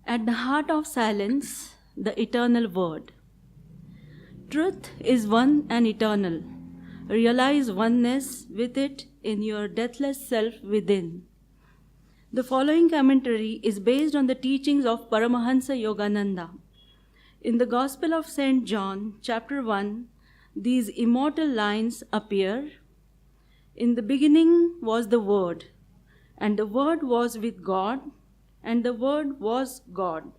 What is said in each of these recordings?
At the heart of silence, the eternal word. Truth is one and eternal. Realize oneness with it in your deathless self within. The following commentary is based on the teachings of Paramahansa Yogananda. In the Gospel of St. John, chapter 1, these immortal lines appear. In the beginning was the Word, and the Word was with God, and the Word was God.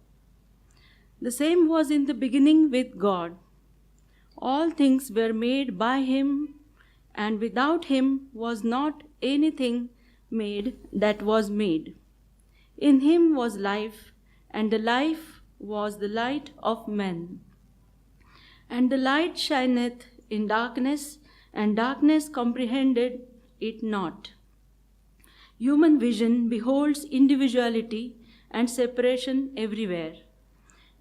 The same was in the beginning with God. All things were made by him, and without him was not anything made that was made. In him was life, and the life was the light of men. And the light shineth in darkness, and darkness comprehended it not. Human vision beholds individuality and separation everywhere.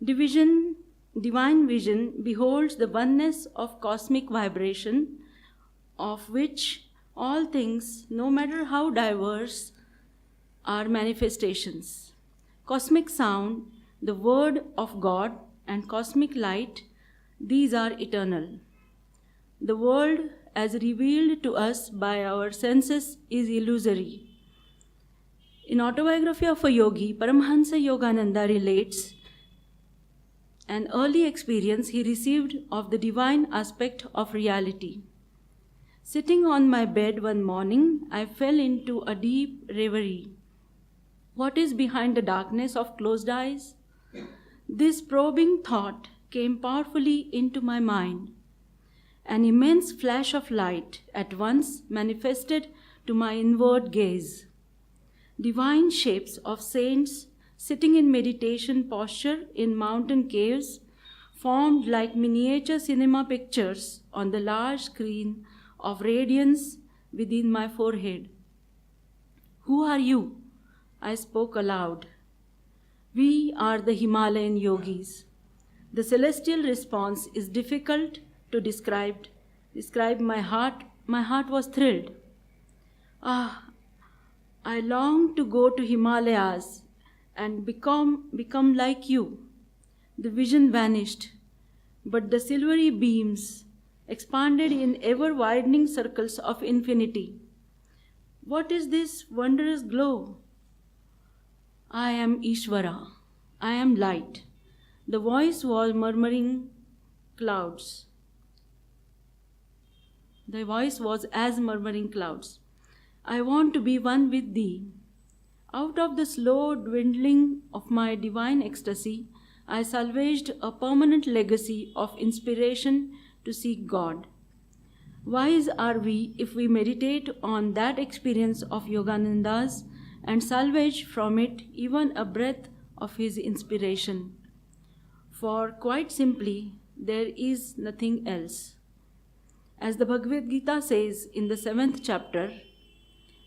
Divine vision beholds the oneness of cosmic vibration, of which all things, no matter how diverse, are manifestations. Cosmic sound, the word of God, and cosmic light, these are eternal. The world, as revealed to us by our senses, is illusory. In Autobiography of a Yogi, Paramahansa Yogananda relates an early experience he received of the divine aspect of reality. Sitting on my bed one morning, I fell into a deep reverie. What is behind the darkness of closed eyes? This probing thought came powerfully into my mind. An immense flash of light at once manifested to my inward gaze. Divine shapes of saints sitting in meditation posture in mountain caves formed like miniature cinema pictures on the large screen of radiance within my forehead. Who are you? I spoke aloud. We are the Himalayan yogis. The celestial response is difficult to describe. My heart was thrilled. Ah, I long to go to Himalayas and become like you. The vision vanished, but the silvery beams expanded in ever-widening circles of infinity. What is this wondrous glow? I am Ishvara. I am light. The voice was murmuring clouds. The voice was as murmuring clouds. I want to be one with thee. Out of the slow dwindling of my divine ecstasy, I salvaged a permanent legacy of inspiration to seek God. Wise are we if we meditate on that experience of Yogananda's and salvage from it even a breath of his inspiration. For quite simply, there is nothing else. As the Bhagavad Gita says in the 7th chapter,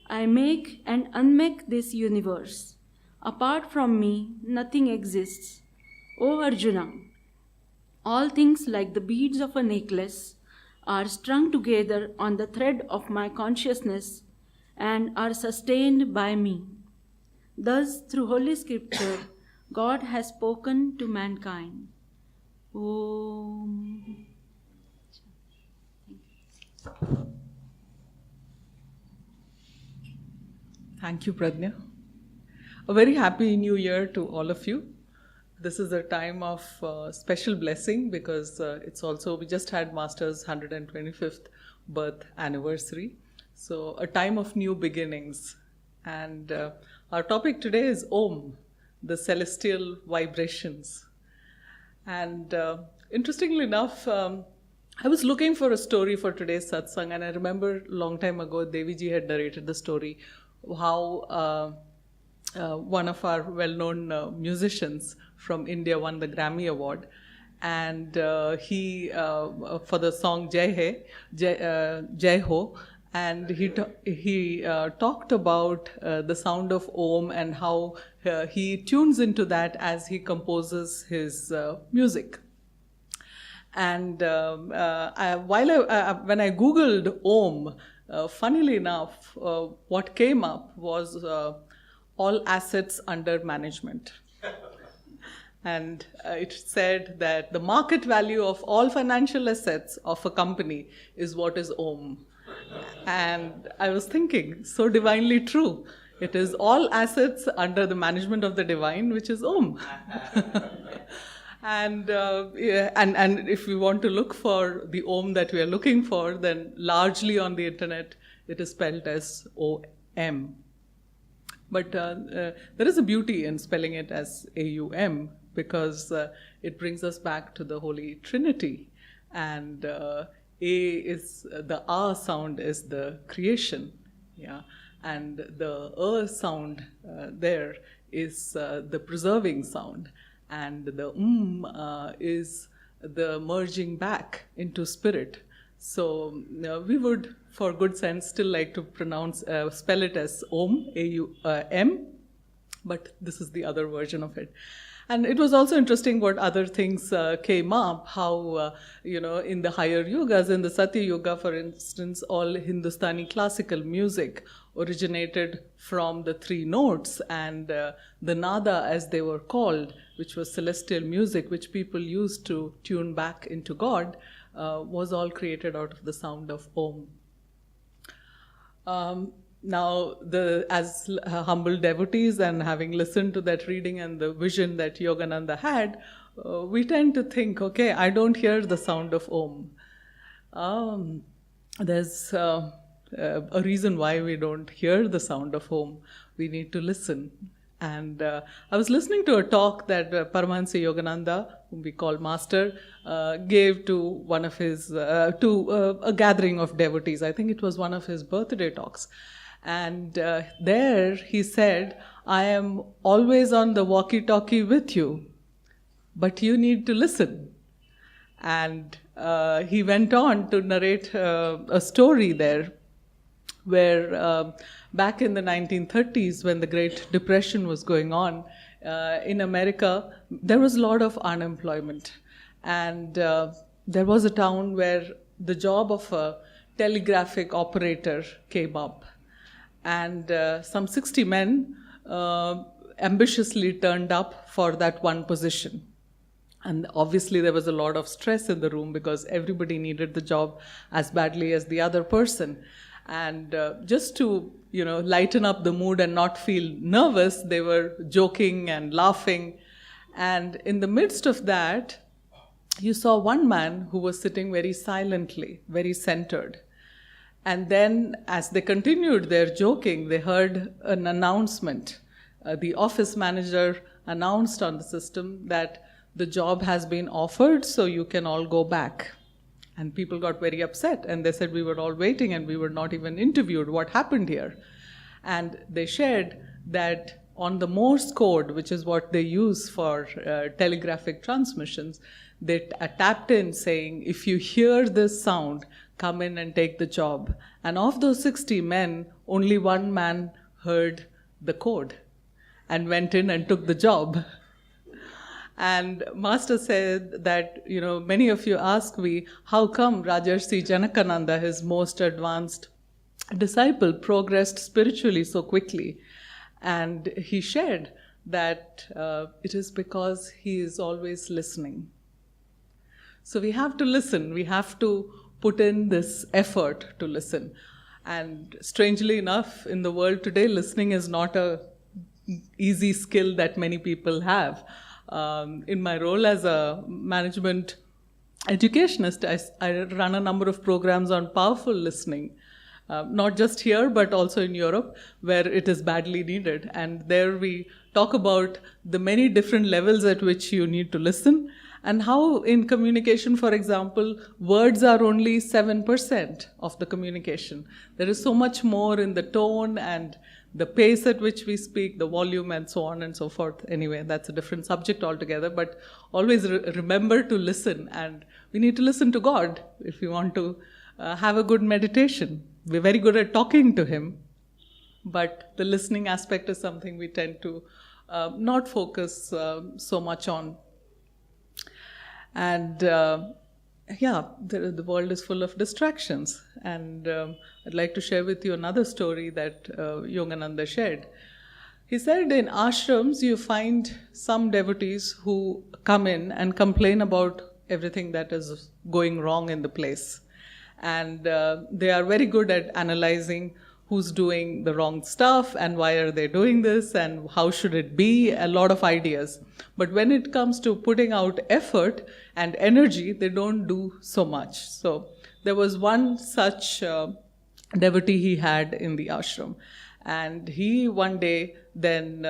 I make and unmake this universe. Apart from me, nothing exists. O Arjuna, all things like the beads of a necklace are strung together on the thread of my consciousness and are sustained by me. Thus, through Holy Scripture, God has spoken to mankind. Om. Thank you, Pradnya. A very happy new year to all of you. This is a time of special blessing because we just had Master's 125th birth anniversary. So a time of new beginnings. And our topic today is Om, the celestial vibrations. And interestingly enough, I was looking for a story for today's satsang, and I remember a long time ago, Deviji had narrated the story how one of our well-known musicians from India won the Grammy Award, and he for the song Jai Ho, and he talked about the sound of Om and how he tunes into that as he composes his music. And when I Googled Om, funnily enough, what came up was all assets under management. And it said that the market value of all financial assets of a company is what is Om. And I was thinking, so divinely true. It is all assets under the management of the divine, which is Om. And if we want to look for the Om that we are looking for, then largely on the internet it is spelled as O-M. But there is a beauty in spelling it as A-U-M, because it brings us back to the Holy Trinity. And A is, the A sound is the creation, yeah, and the sound there is the preserving sound, and the is the merging back into spirit. So we would, for good sense, still like to spell it as Om, A-U-M, but this is the other version of it. And it was also interesting what other things came up, how, in the higher yugas, in the Satya Yuga, for instance, all Hindustani classical music originated from the three notes, and the nada, as they were called, which was celestial music, which people used to tune back into God, was all created out of the sound of Om. Now, as humble devotees, and having listened to that reading and the vision that Yogananda had, we tend to think, okay, I don't hear the sound of Om. There's a reason why we don't hear the sound of Om. We need to listen. And I was listening to a talk that Paramahansa Yogananda, whom we call Master, gave to one of his, to a gathering of devotees. I think it was one of his birthday talks. And there he said, I am always on the walkie-talkie with you, but you need to listen. And he went on to narrate a story there where back in the 1930s, when the Great Depression was going on, in America, there was a lot of unemployment. And there was a town where the job of a telegraphic operator came up. And some 60 men ambitiously turned up for that one position. And obviously there was a lot of stress in the room because everybody needed the job as badly as the other person. And just to, lighten up the mood and not feel nervous, they were joking and laughing. And in the midst of that, you saw one man who was sitting very silently, very centered. And then as they continued their joking, they heard an announcement. The office manager announced on the system that the job has been offered, so you can all go back. And people got very upset, and they said, we were all waiting and we were not even interviewed. What happened here? And they shared that on the Morse code, which is what they use for telegraphic transmissions, they tapped in saying, if you hear this sound, come in and take the job. And of those 60 men, only one man heard the code and went in and took the job. And Master said that, many of you ask me, how come Rajarsi Janakananda, his most advanced disciple, progressed spiritually so quickly? And he shared that it is because he is always listening. So we have to listen. We have to put in this effort to listen. And strangely enough, in the world today, listening is not an easy skill that many people have. In my role as a management educationist, I run a number of programs on powerful listening, not just here, but also in Europe, where it is badly needed. And there we talk about the many different levels at which you need to listen, and how in communication, for example, words are only 7% of the communication. There is so much more in the tone and the pace at which we speak, the volume, and so on and so forth. Anyway, that's a different subject altogether, but always remember to listen. And we need to listen to God if we want to have a good meditation. We're very good at talking to Him, but the listening aspect is something we tend to not focus so much on. And the world is full of distractions. And I'd like to share with you another story that Yogananda shared. He said in ashrams you find some devotees who come in and complain about everything that is going wrong in the place. And they are very good at analyzing who's doing the wrong stuff and why are they doing this and how should it be, a lot of ideas. But when it comes to putting out effort and energy, they don't do so much. So there was one such devotee he had in the ashram. And he one day then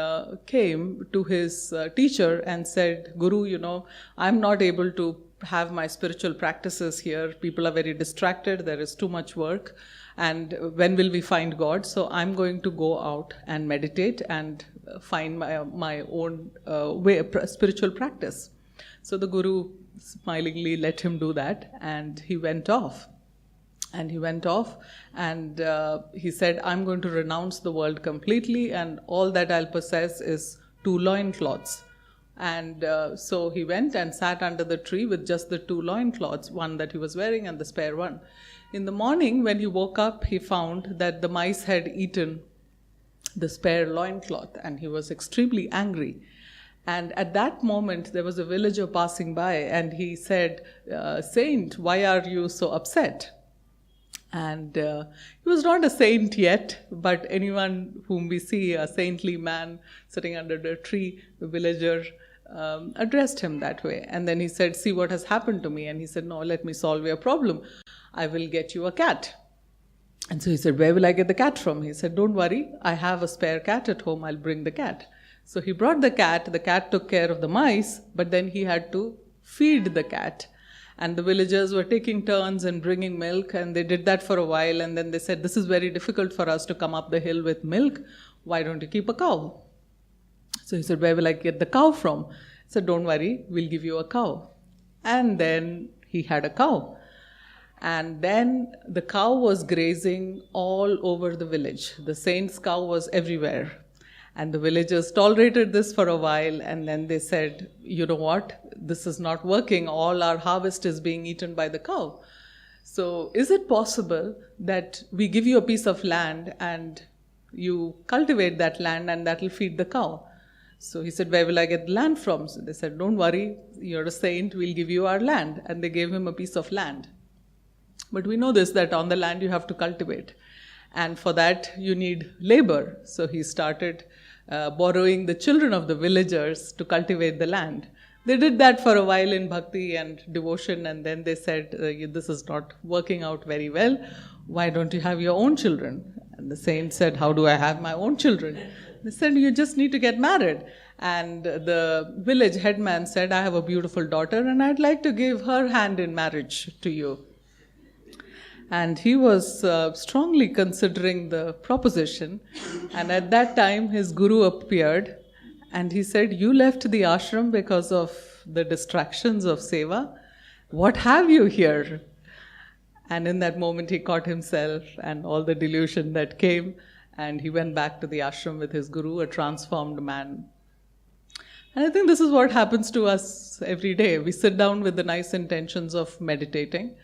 came to his teacher and said, Guru, I'm not able to have my spiritual practices here. People are very distracted. There is too much work. And when will we find God? So I'm going to go out and meditate and find my own spiritual practice. So the Guru smilingly let him do that, and he went off. And he said, I'm going to renounce the world completely, and all that I'll possess is 2 loincloths. And so he went and sat under the tree with just the 2 loincloths, one that he was wearing and the spare one. In the morning, when he woke up, he found that the mice had eaten the spare loincloth, and he was extremely angry. And at that moment, there was a villager passing by, and he said, Saint, why are you so upset? And he was not a saint yet, but anyone whom we see, a saintly man sitting under the tree, the villager addressed him that way. And then he said, see what has happened to me. And he said, no, let me solve your problem. I will get you a cat. And so he said, where will I get the cat from? He said, don't worry, I have a spare cat at home, I'll bring the cat. So he brought the cat took care of the mice, but then he had to feed the cat. And the villagers were taking turns and bringing milk, and they did that for a while, and then they said, this is very difficult for us to come up the hill with milk, why don't you keep a cow? So he said, where will I get the cow from? He said, don't worry, we'll give you a cow. And then he had a cow. And then the cow was grazing all over the village. The saint's cow was everywhere. And the villagers tolerated this for a while, and then they said, you know what, this is not working. All our harvest is being eaten by the cow. So is it possible that we give you a piece of land and you cultivate that land and that will feed the cow? So he said, where will I get the land from? So they said, don't worry, you're a saint, we'll give you our land. And they gave him a piece of land. But we know this, that on the land you have to cultivate. And for that you need labor. So he started borrowing the children of the villagers to cultivate the land. They did that for a while in bhakti and devotion, and then they said, this is not working out very well. Why don't you have your own children? And the saint said, how do I have my own children? They said, you just need to get married. And the village headman said, I have a beautiful daughter and I'd like to give her hand in marriage to you. And he was strongly considering the proposition. And at that time, his guru appeared and he said, you left the ashram because of the distractions of seva. What have you here? And in that moment, he caught himself and all the delusion that came. And he went back to the ashram with his guru, a transformed man. And I think this is what happens to us every day. We sit down with the nice intentions of meditating.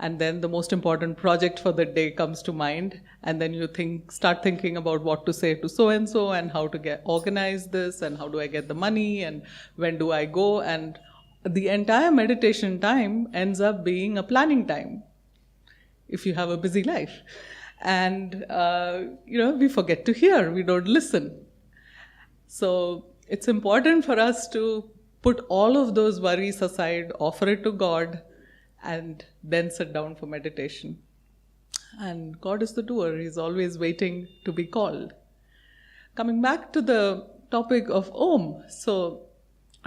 And then the most important project for the day comes to mind. And then you start thinking about what to say to so-and-so and how to organize this and how do I get the money and when do I go. And the entire meditation time ends up being a planning time if you have a busy life. And, we forget to hear. We don't listen. So it's important for us to put all of those worries aside, offer it to God, and then sit down for meditation. And God is the doer. He's always waiting to be called. Coming back to the topic of Om. So,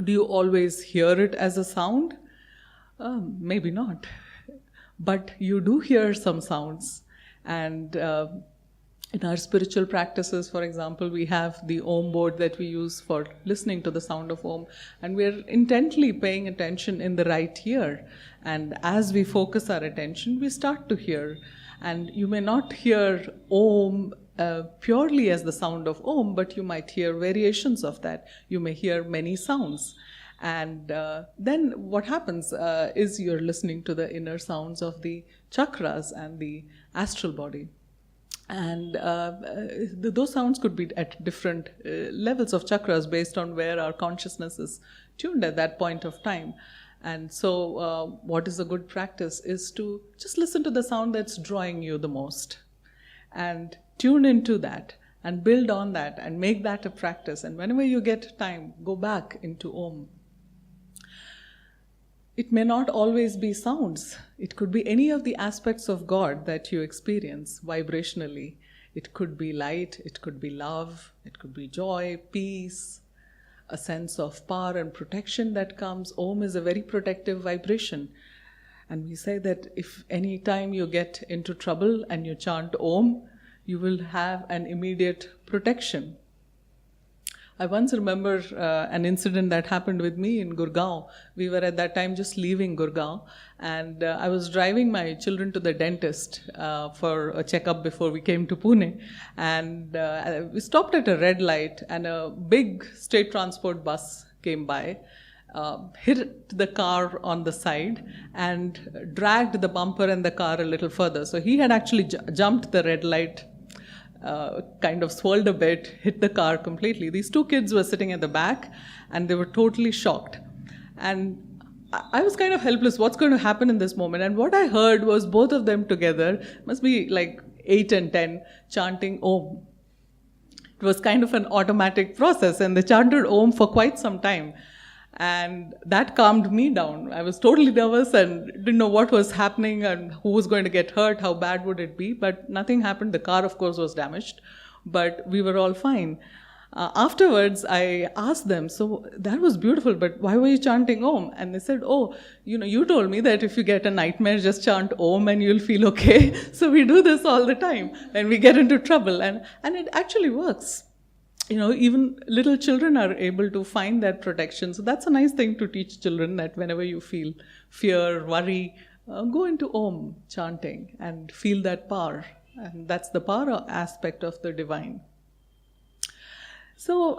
do you always hear it as a sound? Maybe not. But you do hear some sounds. And in our spiritual practices, for example, we have the Om board that we use for listening to the sound of Om. And we're intently paying attention in the right ear. And as we focus our attention, we start to hear. And you may not hear Om purely as the sound of Om, but you might hear variations of that. You may hear many sounds. And then what happens is you're listening to the inner sounds of the chakras and the astral body. And those sounds could be at different levels of chakras based on where our consciousness is tuned at that point of time. And so what is a good practice is to just listen to the sound that's drawing you the most and tune into that and build on that and make that a practice. And whenever you get time, go back into Om. It may not always be sounds. It could be any of the aspects of God that you experience vibrationally. It could be light, it could be love, it could be joy, peace, a sense of power and protection that comes. Om is a very protective vibration. And we say that if any time you get into trouble and you chant Om, you will have an immediate protection. I once remember an incident that happened with me in Gurgaon. We were at that time just leaving Gurgaon, and I was driving my children to the dentist for a checkup before we came to Pune. And we stopped at a red light, and a big state transport bus came by, hit the car on the side, and dragged the bumper and the car a little further. So he had actually jumped the red light, kind of swirled a bit, hit the car completely. These two kids were sitting at the back and they were totally shocked. And I was kind of helpless. What's going to happen in this moment? And what I heard was both of them together, must be like 8 and 10, chanting Om. It was kind of an automatic process, and they chanted Om for quite some time. And that calmed me down. I was totally nervous and didn't know what was happening and who was going to get hurt, how bad would it be. But nothing happened. The car, of course, was damaged, but we were all fine. Afterwards, I asked them, so that was beautiful, but why were you chanting Om? And they said, oh, you told me that if you get a nightmare, just chant Om and you'll feel okay. So we do this all the time when we get into trouble. And it actually works. Even little children are able to find that protection. So that's a nice thing to teach children, that whenever you feel fear, worry, go into Om chanting and feel that power. And that's the power aspect of the divine. So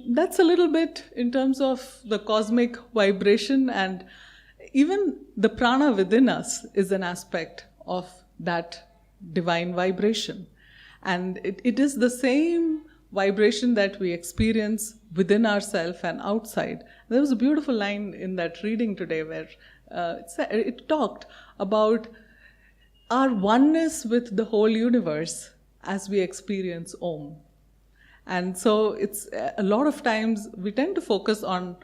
that's a little bit in terms of the cosmic vibration, and even the prana within us is an aspect of that divine vibration. And it is the same vibration that we experience within ourselves and outside. There was a beautiful line in that reading today where it talked about our oneness with the whole universe as we experience Om. And so it's a lot of times we tend to focus on,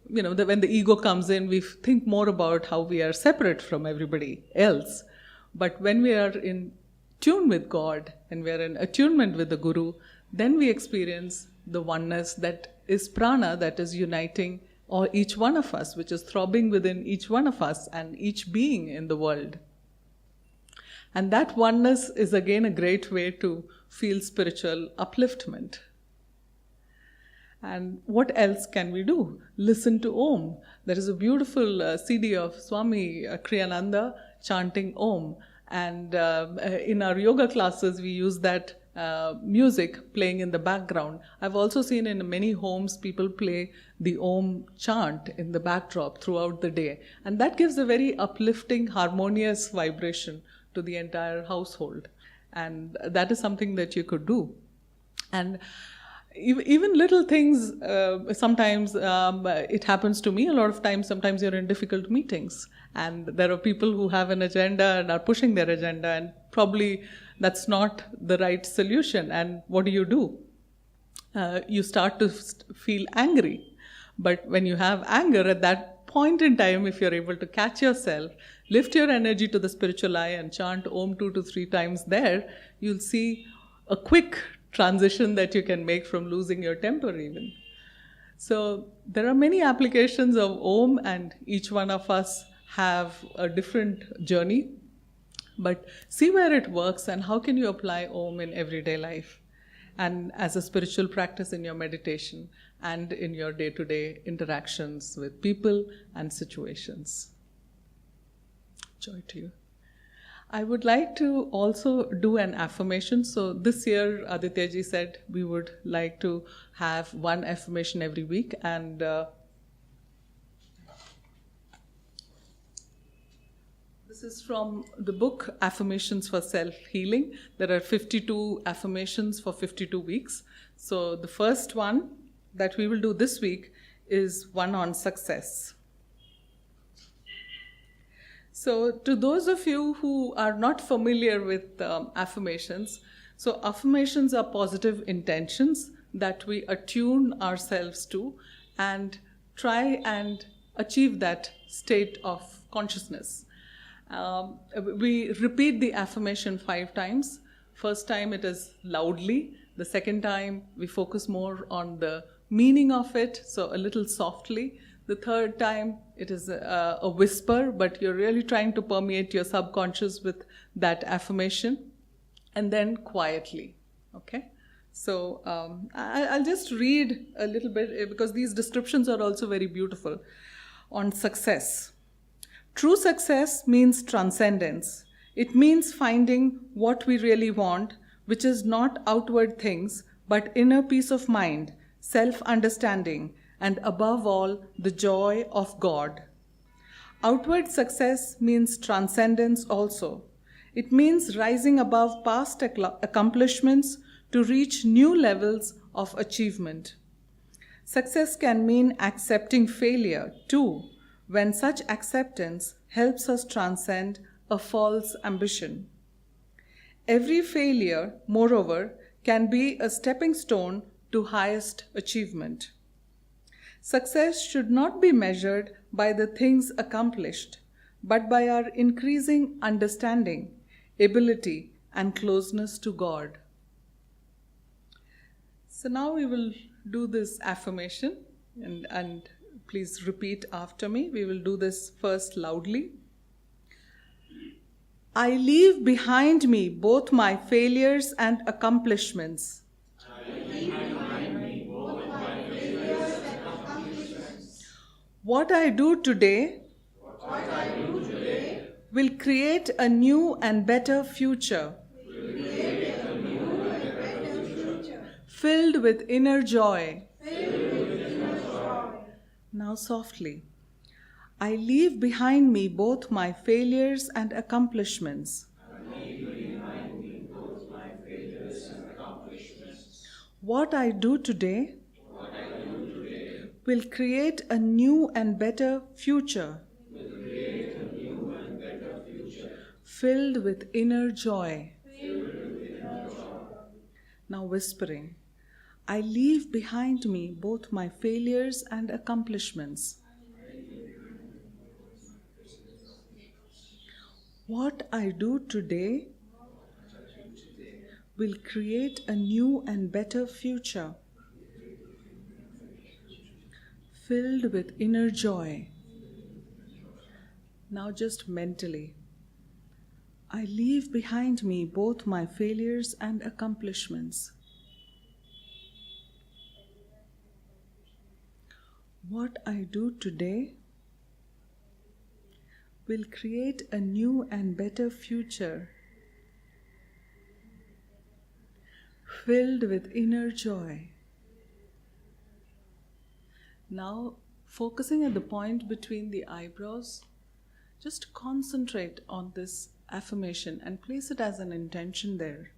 when the ego comes in, we think more about how we are separate from everybody else. But when we are in tune with God and we are in attunement with the Guru, then we experience the oneness that is prana, that is uniting each one of us, which is throbbing within each one of us and each being in the world. And that oneness is again a great way to feel spiritual upliftment. And what else can we do? Listen to Om. There is a beautiful CD of Swami Ananda chanting Om. And in our yoga classes, we use that music playing in the background. I've also seen in many homes people play the Om chant in the backdrop throughout the day. And that gives a very uplifting, harmonious vibration to the entire household. And that is something that you could do. And even little things, sometimes it happens to me a lot of times. Sometimes you're in difficult meetings and there are people who have an agenda and are pushing their agenda, and probably that's not the right solution. And what do? You start to feel angry. But when you have anger, at that point in time, if you're able to catch yourself, lift your energy to the spiritual eye and chant Om 2 to 3 times there, you'll see a quick transition that you can make from losing your temper even. So there are many applications of Om, and each one of us have a different journey. But see where it works and how can you apply Om in everyday life and as a spiritual practice in your meditation and in your day-to-day interactions with people and situations. Joy to you. I would like to also do an affirmation. So this year, Aditya ji said we would like to have one affirmation every week, and This is from the book Affirmations for Self-Healing. There are 52 affirmations for 52 weeks. So the first one that we will do this week is one on success. So to those of you who are not familiar with affirmations, so affirmations are positive intentions that we attune ourselves to and try and achieve that state of consciousness. We repeat the affirmation 5 times. First time it is loudly. The second time we focus more on the meaning of it, so a little softly. The third time it is a whisper, but you're really trying to permeate your subconscious with that affirmation. And then quietly, okay? So I'll just read a little bit because these descriptions are also very beautiful. On success. True success means transcendence. It means finding what we really want, which is not outward things, but inner peace of mind, self-understanding, and above all, the joy of God. Outward success means transcendence also. It means rising above past accomplishments to reach new levels of achievement. Success can mean accepting failure too, when such acceptance helps us transcend a false ambition. Every failure, moreover, can be a stepping stone to highest achievement. Success should not be measured by the things accomplished, but by our increasing understanding, ability, and closeness to God. So now we will do this affirmation and please repeat after me. We will do this first loudly. I leave behind me both my failures and accomplishments. What I do today will create a new and better future. Filled with inner joy. Now softly. I leave behind me both my failures and accomplishments. What I do today will create a new and better future. Filled with inner joy. Now whispering. I leave behind me both my failures and accomplishments. What I do today will create a new and better future, filled with inner joy. Now just mentally. I leave behind me both my failures and accomplishments. What I do today will create a new and better future, filled with inner joy. Now, focusing at the point between the eyebrows, just concentrate on this affirmation and place it as an intention there.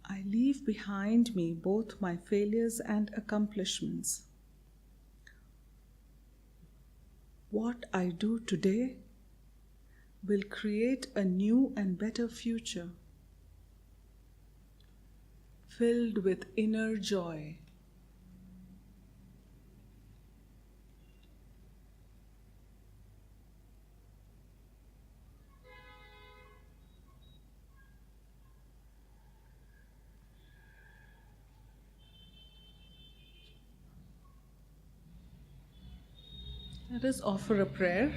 I leave behind me both my failures and accomplishments. What I do today will create a new and better future, filled with inner joy. Let us offer a prayer.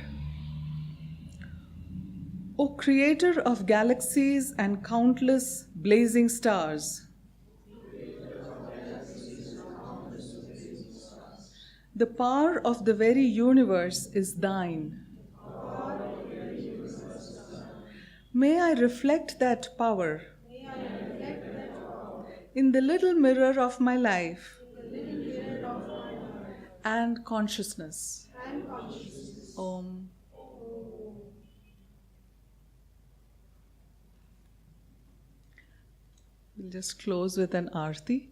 O Creator of galaxies and countless blazing stars, the power of the very universe is thine. May I reflect that power in the little mirror of my life and consciousness. Om. We'll just close with an arti.